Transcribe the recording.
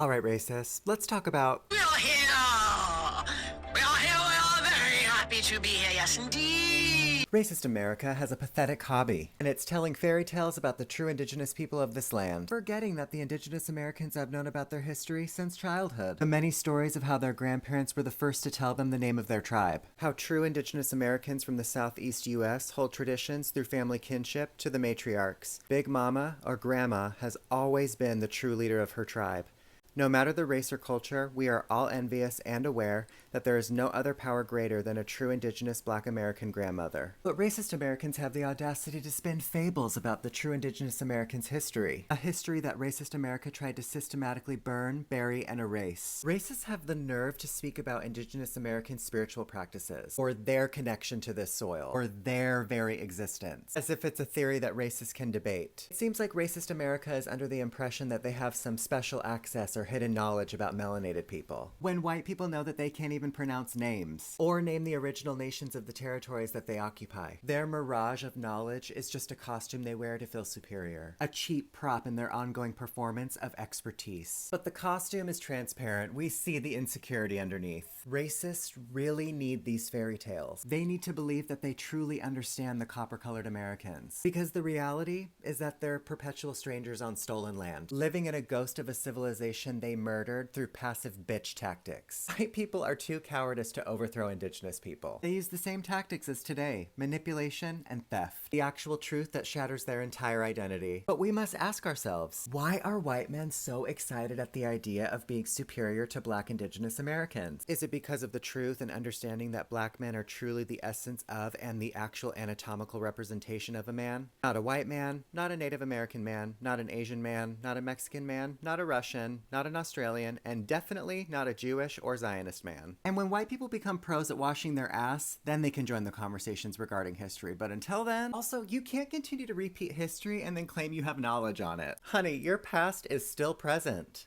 Alright, racists, let's talk about We're here! We're here, we're very happy to be here, yes indeed! Racist America has a pathetic hobby, and it's telling fairy tales about the true indigenous people of this land, forgetting that the indigenous Americans have known about their history since childhood. The many stories of how their grandparents were the first to tell them the name of their tribe, how true indigenous Americans from the southeast US hold traditions through family kinship to the matriarchs. Big Mama, or Grandma, has always been the true leader of her tribe. No matter the race or culture, we are all envious and aware that there is no other power greater than a true indigenous Black American grandmother. But racist Americans have the audacity to spin fables about the true indigenous Americans' history, a history that racist America tried to systematically burn, bury, and erase. Racists have the nerve to speak about indigenous American spiritual practices, or their connection to this soil, or their very existence, as if it's a theory that racists can debate. It seems like racist America is under the impression that they have some special access or hidden knowledge about melanated people, when white people know that they can't even pronounce names, or name the original nations of the territories that they occupy. Their mirage of knowledge is just a costume they wear to feel superior, a cheap prop in their ongoing performance of expertise. But the costume is transparent. We see the insecurity underneath. Racists really need these fairy tales. They need to believe that they truly understand the copper-colored Americans, because the reality is that they're perpetual strangers on stolen land, living in a ghost of a civilization they murdered through passive bitch tactics. White people are too cowardice to overthrow indigenous people. They use the same tactics as today: manipulation and theft. The actual truth that shatters their entire identity. But we must ask ourselves, why are white men so excited at the idea of being superior to Black indigenous Americans? Is it because of the truth and understanding that Black men are truly the essence of and the actual anatomical representation of a man? Not a white man, not a Native American man, not an Asian man, not a Mexican man, not a Russian, not an Australian, and definitely not a Jewish or Zionist man. And when white people become pros at washing their ass, then they can join the conversations regarding history. But until then, also, you can't continue to repeat history and then claim you have knowledge on it. Honey, your past is still present.